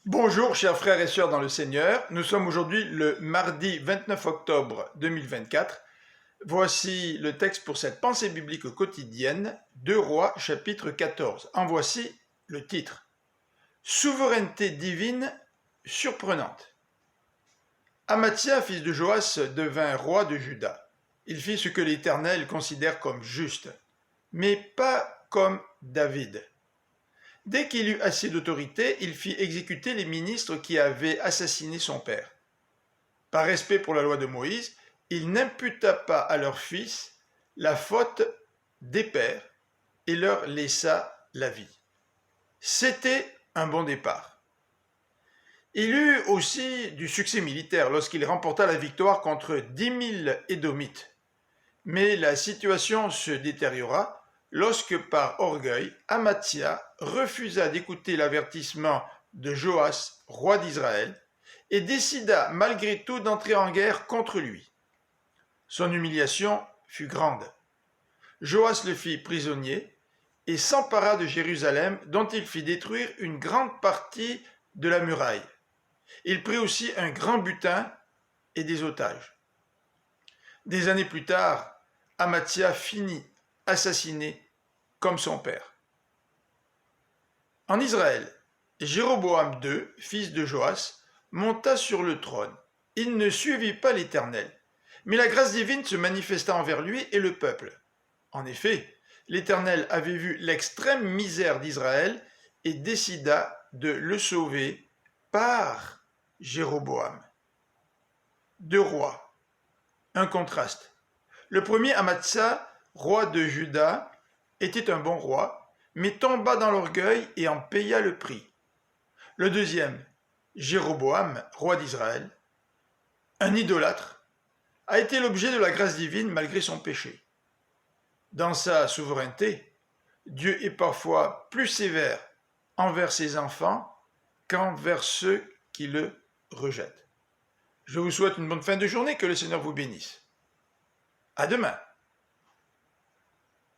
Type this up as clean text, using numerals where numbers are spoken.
Bonjour chers frères et sœurs dans le Seigneur, nous sommes aujourd'hui le mardi 29 octobre 2024. Voici le texte pour cette pensée biblique quotidienne, 2 Rois chapitre 14. En voici le titre. Souveraineté divine surprenante. Amathia, fils de Joas, devint roi de Juda. Il fit ce que l'Éternel considère comme juste, mais pas comme David. Dès qu'il eut assez d'autorité, il fit exécuter les ministres qui avaient assassiné son père. Par respect pour la loi de Moïse, il n'imputa pas à leurs fils la faute des pères et leur laissa la vie. C'était un bon départ. Il eut aussi du succès militaire lorsqu'il remporta la victoire contre 10 000 Édomites. Mais la situation se détériora lorsque, par orgueil, Amathia refusa d'écouter l'avertissement de Joas, roi d'Israël, et décida malgré tout d'entrer en guerre contre lui. Son humiliation fut grande. Joas le fit prisonnier et s'empara de Jérusalem, dont il fit détruire une grande partie de la muraille. Il prit aussi un grand butin et des otages. Des années plus tard, Amathia finit assassiné comme son père. En Israël, Jéroboam II, fils de Joas, monta sur le trône. Il ne suivit pas l'Éternel, mais la grâce divine se manifesta envers lui et le peuple. En effet, l'Éternel avait vu l'extrême misère d'Israël et décida de le sauver par Jéroboam. 2 rois. Un contraste. Le premier, Amathia, roi de Juda, était un bon roi, mais tomba dans l'orgueil et en paya le prix. Le deuxième, Jéroboam, roi d'Israël, un idolâtre, a été l'objet de la grâce divine malgré son péché. Dans sa souveraineté, Dieu est parfois plus sévère envers ses enfants qu'envers ceux qui le rejettent. Je vous souhaite une bonne fin de journée, que le Seigneur vous bénisse. À demain.